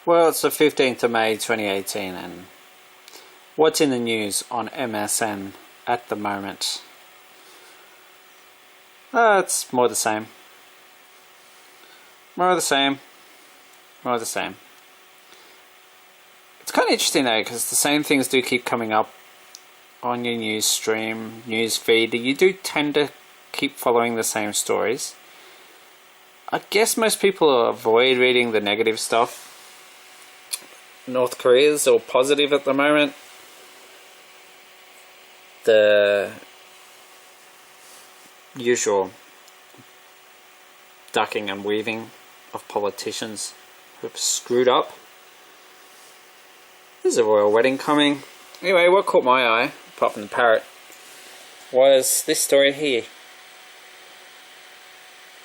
Well, it's the 15th of May 2018, and what's in the news on MSN at the moment? It's more the same. More of the same. More of the same. It's kind of interesting though, because the same things do keep coming up on your news stream, news feed. You do tend to keep following the same stories. I guess most people avoid reading the negative stuff. North Korea's all positive at the moment. The usual ducking and weaving of politicians who have screwed up. There's a royal wedding coming. Anyway, what caught my eye, apart from the parrot, was this story here.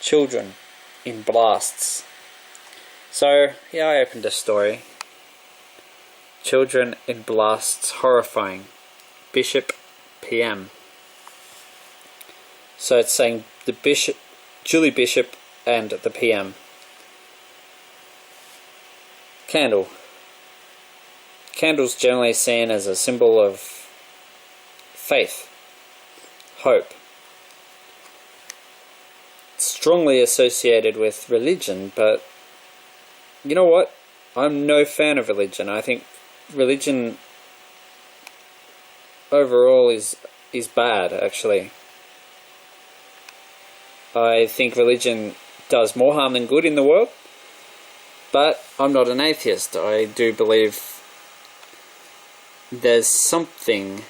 Children in blasts. So, yeah, I opened a story. Children in blasts horrifying. Bishop PM. So it's saying the bishop, Julie Bishop and the PM. Candle. Candle's generally seen as a symbol of faith, hope. It's strongly associated with religion, but you know what? I'm no fan of religion. I think religion overall is bad, actually. I think religion does more harm than good in the world, but I'm not an atheist. I do believe there's something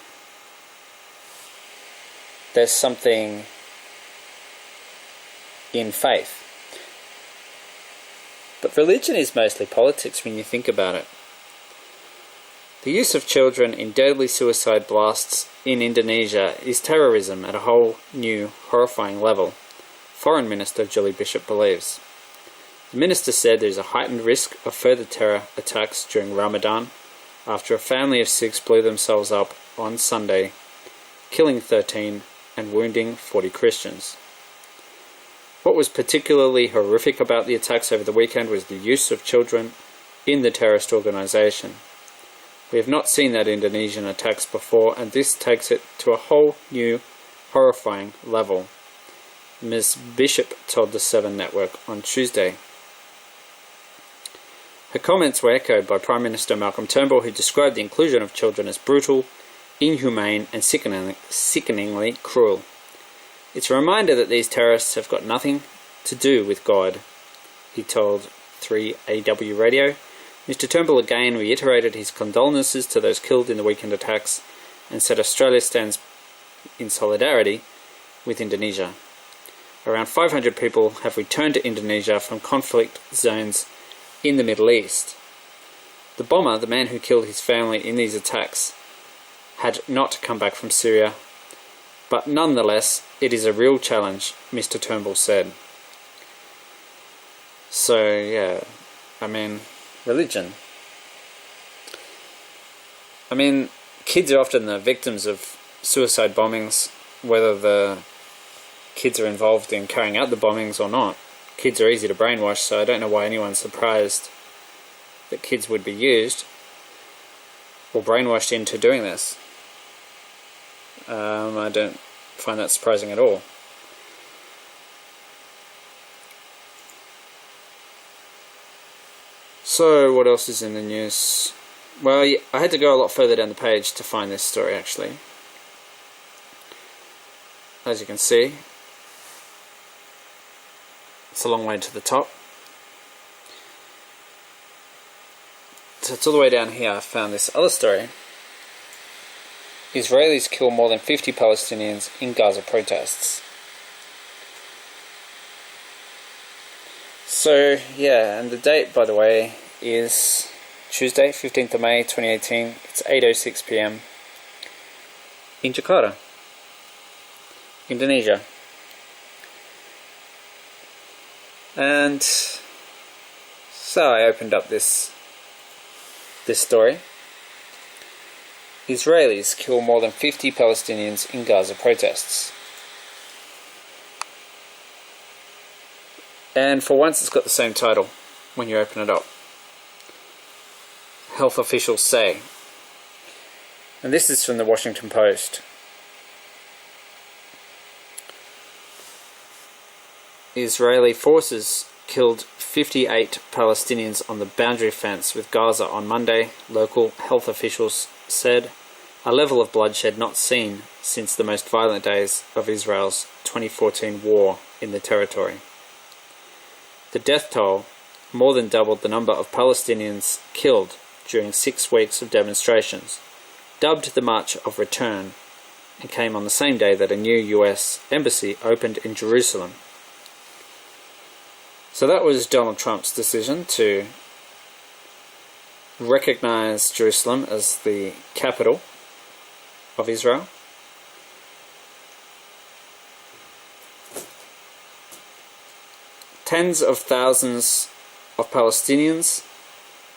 in faith. But religion is mostly politics when you think about it. The use of children in deadly suicide blasts in Indonesia is terrorism at a whole new, horrifying level, Foreign Minister Julie Bishop believes. The minister said there is a heightened risk of further terror attacks during Ramadan after a family of 6 blew themselves up on Sunday, killing 13 and wounding 40 Christians. What was particularly horrific about the attacks over the weekend was the use of children in the terrorist organisation. We have not seen that Indonesian attacks before, and this takes it to a whole new, horrifying level, Ms. Bishop told the 7 Network on Tuesday. Her comments were echoed by Prime Minister Malcolm Turnbull, who described the inclusion of children as brutal, inhumane and sickeningly cruel. It's a reminder that these terrorists have got nothing to do with God, he told 3AW Radio. Mr. Turnbull again reiterated his condolences to those killed in the weekend attacks and said Australia stands in solidarity with Indonesia. Around 500 people have returned to Indonesia from conflict zones in the Middle East. The bomber, the man who killed his family in these attacks, had not come back from Syria, but nonetheless, it is a real challenge, Mr. Turnbull said. So, yeah, religion. Kids are often the victims of suicide bombings, whether the kids are involved in carrying out the bombings or not. Kids are easy to brainwash, so I don't know why anyone's surprised that kids would be used or brainwashed into doing this. I don't find that surprising at all. So, what else is in the news? Well, I had to go a lot further down the page to find this story, actually. As you can see, it's a long way to the top. So it's all the way down here I found this other story. Israelis kill more than 50 Palestinians in Gaza protests. So, yeah, and the date, by the way, is Tuesday, 15th of May, 2018. It's 8:06 PM in Jakarta, Indonesia. And so I opened up this story. Israelis kill more than 50 Palestinians in Gaza protests. And for once it's got the same title when you open it up. health officials say. And this is from the Washington Post. Israeli forces killed 58 Palestinians on the boundary fence with Gaza on Monday, local health officials said, a level of bloodshed not seen since the most violent days of Israel's 2014 war in the territory. The death toll more than doubled the number of Palestinians killed during 6 weeks of demonstrations, dubbed the March of Return, and came on the same day that a new US embassy opened in Jerusalem. So that was Donald Trump's decision to recognize Jerusalem as the capital of Israel. Tens of thousands of Palestinians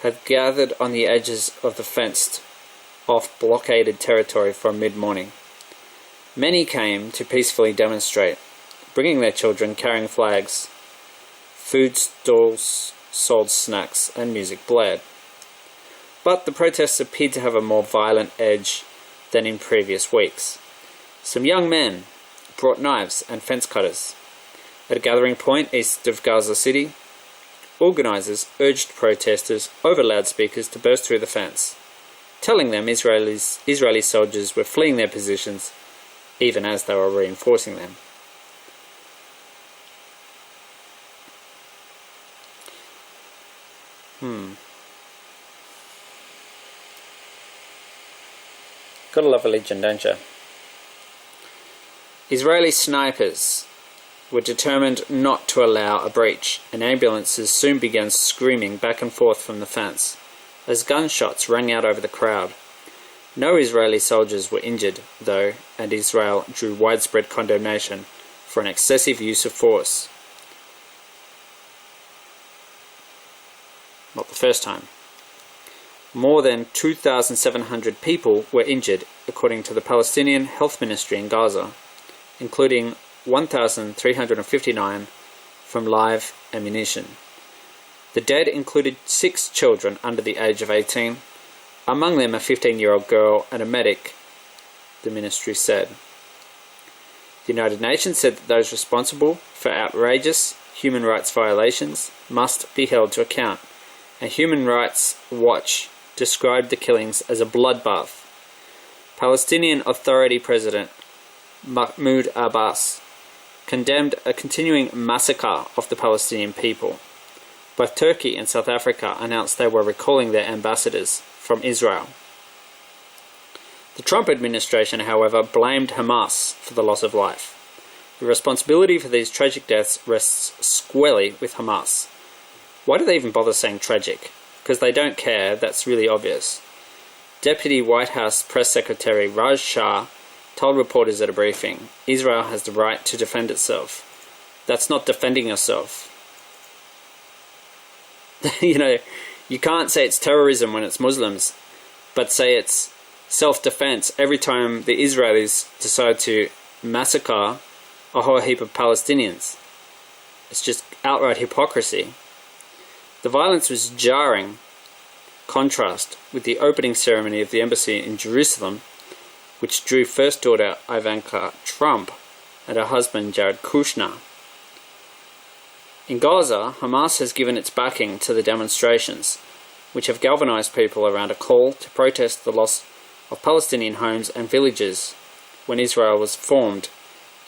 had gathered on the edges of the fenced-off blockaded territory from mid-morning. Many came to peacefully demonstrate, bringing their children carrying flags. Food stalls sold snacks and music blared. But the protests appeared to have a more violent edge than in previous weeks. Some young men brought knives and fence cutters. At a gathering point east of Gaza City, organisers urged protesters over loudspeakers to burst through the fence, telling them Israeli soldiers were fleeing their positions even as they were reinforcing them. Gotta love religion, don't you? Israeli snipers were determined not to allow a breach, and ambulances soon began screaming back and forth from the fence as gunshots rang out over the crowd. No Israeli soldiers were injured, though, and Israel drew widespread condemnation for an excessive use of force. Not the first time. More than 2,700 people were injured, according to the Palestinian Health Ministry in Gaza, including 1,359 from live ammunition. The dead included 6 children under the age of 18, among them a 15-year-old girl and a medic, the ministry said. The United Nations said that those responsible for outrageous human rights violations must be held to account, and Human Rights Watch described the killings as a bloodbath. Palestinian Authority President Mahmoud Abbas condemned a continuing massacre of the Palestinian people. Both Turkey and South Africa announced they were recalling their ambassadors from Israel. The Trump administration, however, blamed Hamas for the loss of life. The responsibility for these tragic deaths rests squarely with Hamas. Why do they even bother saying tragic? Because they don't care, that's really obvious. Deputy White House Press Secretary Raj Shah told reporters at a briefing, Israel has the right to defend itself. That's not defending yourself. You can't say it's terrorism when it's Muslims, but say it's self-defense every time the Israelis decide to massacre a whole heap of Palestinians. It's just outright hypocrisy. The violence was jarring contrast with the opening ceremony of the embassy in Jerusalem, which drew first daughter Ivanka Trump and her husband Jared Kushner. In Gaza, Hamas has given its backing to the demonstrations, which have galvanized people around a call to protest the loss of Palestinian homes and villages when Israel was formed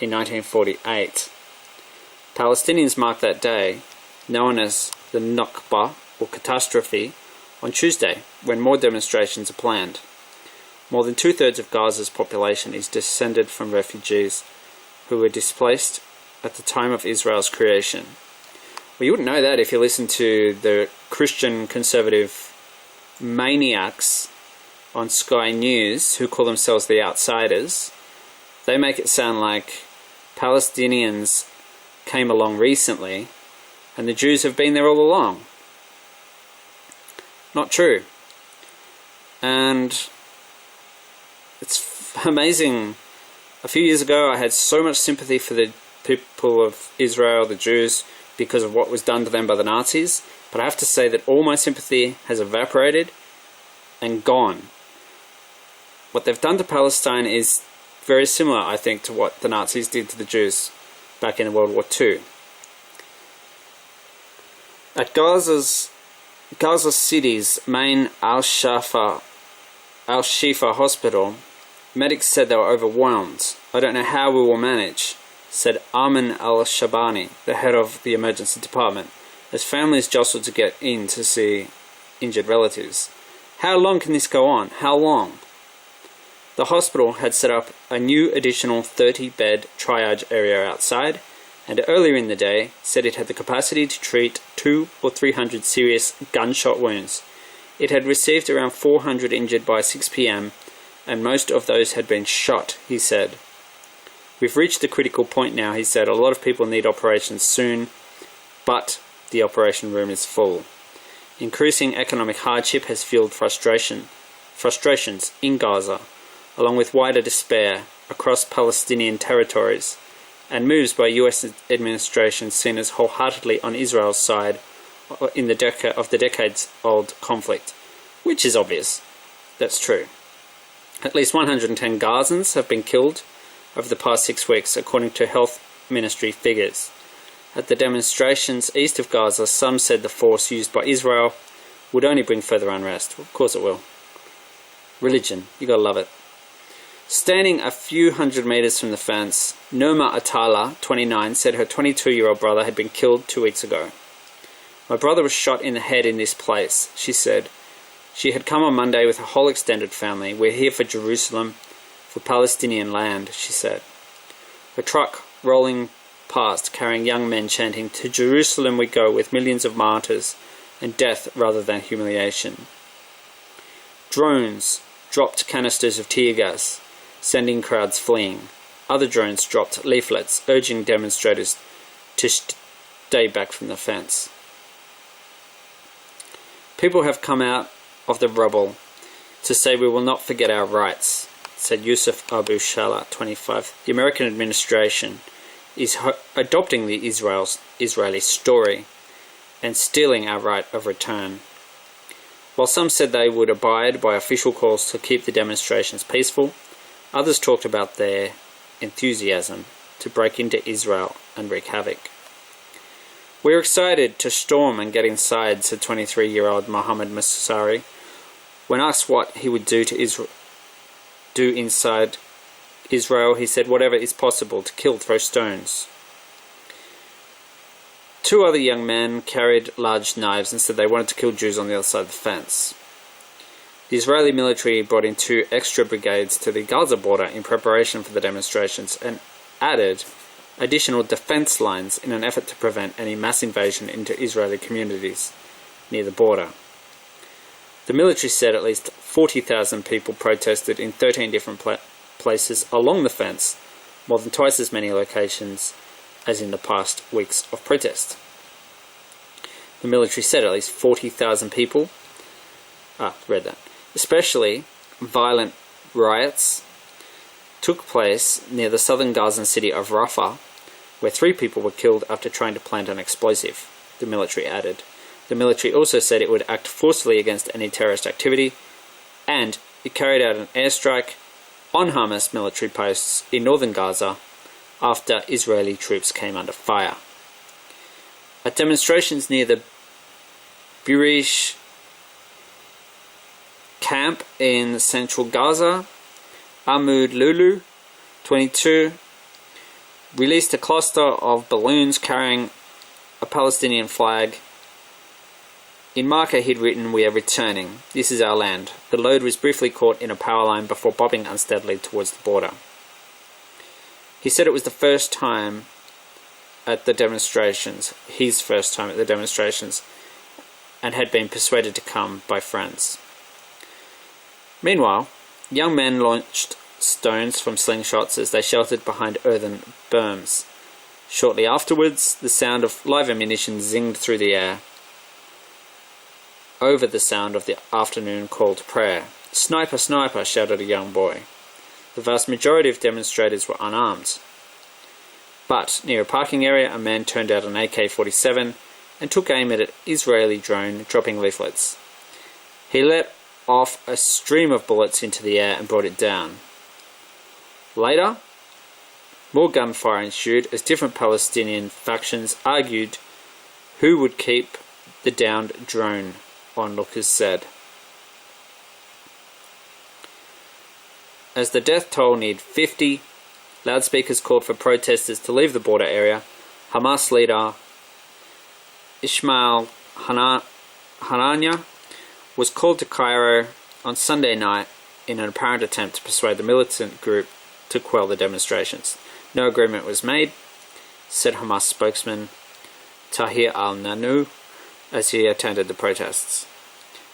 in 1948. Palestinians marked that day, known as the Nakba, or catastrophe, on Tuesday, when more demonstrations are planned. More than 2/3 of Gaza's population is descended from refugees who were displaced at the time of Israel's creation. Well, you wouldn't know that if you listen to the Christian conservative maniacs on Sky News who call themselves the Outsiders. They make it sound like Palestinians came along recently and the Jews have been there all along. Not true. And it's amazing. A few years ago I had so much sympathy for the people of Israel, the Jews, because of what was done to them by the Nazis, but I have to say that all my sympathy has evaporated and gone. What they've done to Palestine is very similar, I think, to what the Nazis did to the Jews back in World War II. At Gaza City's main Al-Shifa hospital, medics said they were overwhelmed. "I don't know how we will manage," said Armin al-Shabani, the head of the emergency department, as families jostled to get in to see injured relatives. "How long can this go on? How long?" The hospital had set up a new additional 30-bed triage area outside, and earlier in the day said it had the capacity to treat 200 or 300 serious gunshot wounds. It had received around 400 injured by 6 p.m, and most of those had been shot, he said. "We've reached the critical point now," he said. "A lot of people need operations soon, but the operation room is full." Increasing economic hardship has fueled frustrations in Gaza, along with wider despair across Palestinian territories, and moves by US administration seen as wholeheartedly on Israel's side in the decades-old conflict, which is obvious. That's true. At least 110 Gazans have been killed over the past 6 weeks, according to health ministry figures. At the demonstrations east of Gaza, some said the force used by Israel would only bring further unrest. Of course it will. Religion, you gotta love it. Standing a few hundred meters from the fence, Noma Atala, 29, said her 22-year-old brother had been killed 2 weeks ago. "My brother was shot in the head in this place," she said. She had come on Monday with her whole extended family. "We're here for Jerusalem, for Palestinian land," she said. Her truck rolling past, carrying young men chanting, "To Jerusalem we go, with millions of martyrs, and death rather than humiliation." Drones dropped canisters of tear gas, sending crowds fleeing. Other drones dropped leaflets urging demonstrators to stay back from the fence. "People have come out of the rubble to say we will not forget our rights," said Yusuf Abu Shala, 25. "The American administration is adopting the Israeli story and stealing our right of return." While some said they would abide by official calls to keep the demonstrations peaceful, others talked about their enthusiasm to break into Israel and wreak havoc. "We're excited to storm and get inside," said 23-year-old Mohammed Masari. When asked what he would do inside Israel, he said whatever is possible: to kill, throw stones. 2 other young men carried large knives and said they wanted to kill Jews on the other side of the fence. The Israeli military brought in 2 extra brigades to the Gaza border in preparation for the demonstrations and added additional defense lines in an effort to prevent any mass invasion into Israeli communities near the border. The military said at least 40,000 people protested in 13 different places along the fence, more than twice as many locations as in the past weeks of protest. The military said at least 40,000 people. Read that. Especially violent riots took place near the southern Gazan city of Rafah, where 3 people were killed after trying to plant an explosive, the military added. The military also said it would act forcefully against any terrorist activity, and it carried out an airstrike on Hamas military posts in northern Gaza after Israeli troops came under fire. At demonstrations near the Burish camp in central Gaza, Ahmad Lulu, 22, released a cluster of balloons carrying a Palestinian flag. In marker he'd written, "We are returning. This is our land." The load was briefly caught in a power line before bobbing unsteadily towards the border. He said it was the first time at the demonstrations, his first time at the demonstrations, and had been persuaded to come by friends. Meanwhile, young men launched stones from slingshots as they sheltered behind earthen berms. Shortly afterwards, the sound of live ammunition zinged through the air, over the sound of the afternoon call to prayer. "Sniper, sniper," shouted a young boy. The vast majority of demonstrators were unarmed. But near a parking area, a man turned out an AK-47 and took aim at an Israeli drone dropping leaflets. He let off a stream of bullets into the air and brought it down. Later, more gunfire ensued as different Palestinian factions argued who would keep the downed drone, onlookers said. As the death toll neared 50, loudspeakers called for protesters to leave the border area. Hamas leader Ismail Hanania was called to Cairo on Sunday night in an apparent attempt to persuade the militant group to quell the demonstrations. No agreement was made, said Hamas spokesman Tahir al-Nanu as he attended the protests.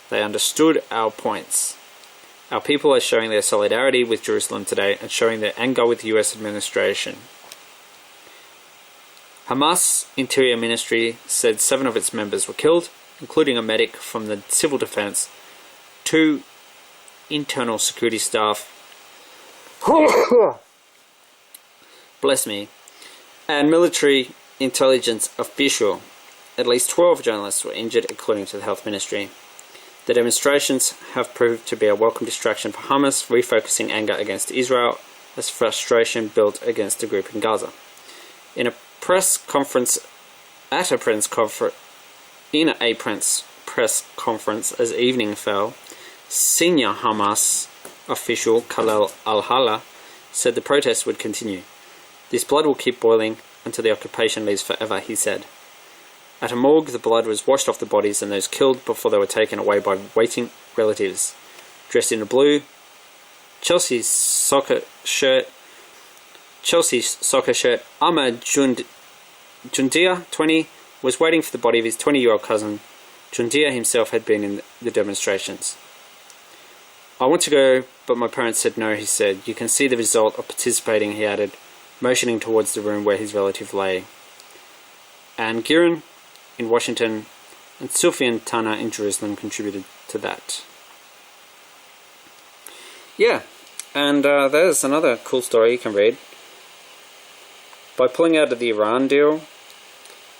They understood our points. Our people are showing their solidarity with Jerusalem today and showing their anger with the US administration. Hamas Interior Ministry said 7 of its members were killed, including a medic from the civil defense, 2 internal security staff, bless me, and military intelligence official. At least 12 journalists were injured, according to the health ministry. The demonstrations have proved to be a welcome distraction for Hamas, refocusing anger against Israel as frustration built against the group in Gaza. In a press conference as evening fell, senior Hamas official Khalil al-Hala said the protests would continue. This blood will keep boiling until the occupation leaves forever, he said. At a morgue, the blood was washed off the bodies and those killed before they were taken away by waiting relatives. Dressed in a blue Chelsea soccer shirt, Ahmad Jundia, 20, was waiting for the body of his 20-year-old cousin. Jundia himself had been in the demonstrations. I want to go, but my parents said no, he said. You can see the result of participating, he added, motioning towards the room where his relative lay. And Giron in Washington and Sufyan Tana in Jerusalem contributed to that. Yeah, and there's another cool story you can read. By pulling out of the Iran deal,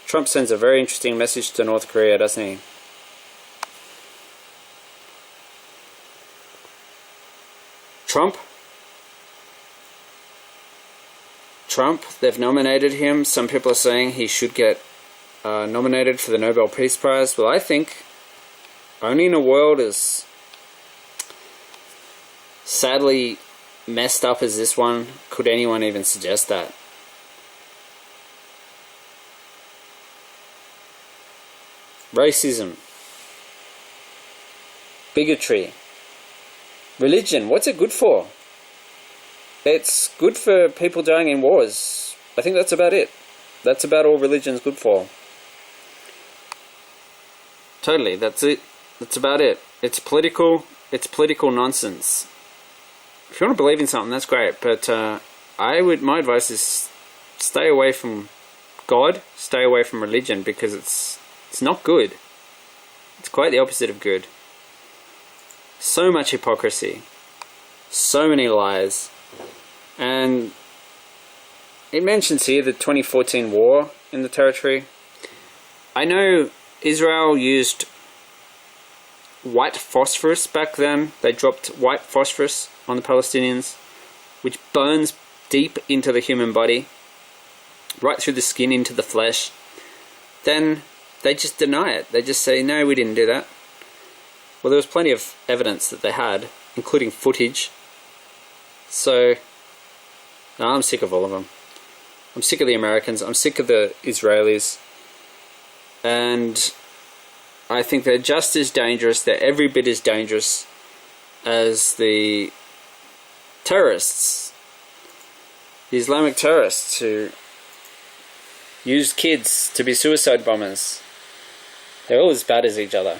Trump sends a very interesting message to North Korea, doesn't he? Trump, they've nominated him. Some people are saying he should get nominated for the Nobel Peace Prize. Well, I think only in a world as sadly messed up as this one could anyone even suggest that. Racism, bigotry, religion, what's it good for? It's good for people dying in wars. I think that's about it. That's about all religion's good for. Totally, that's it. That's about it. It's political nonsense. If you want to believe in something, that's great, but my advice is stay away from God, stay away from religion, because it's not good. It's quite the opposite of good. So much hypocrisy, so many lies, and it mentions here the 2014 war in the territory. I know Israel used white phosphorus back then. They dropped white phosphorus on the Palestinians, which burns deep into the human body, right through the skin into the flesh. Then they just deny it. They just say, no, we didn't do that. Well, there was plenty of evidence that they had, including footage. So, no, I'm sick of all of them. I'm sick of the Americans. I'm sick of the Israelis. And I think they're just as dangerous. They're every bit as dangerous as the terrorists. The Islamic terrorists who used kids to be suicide bombers. They're all as bad as each other.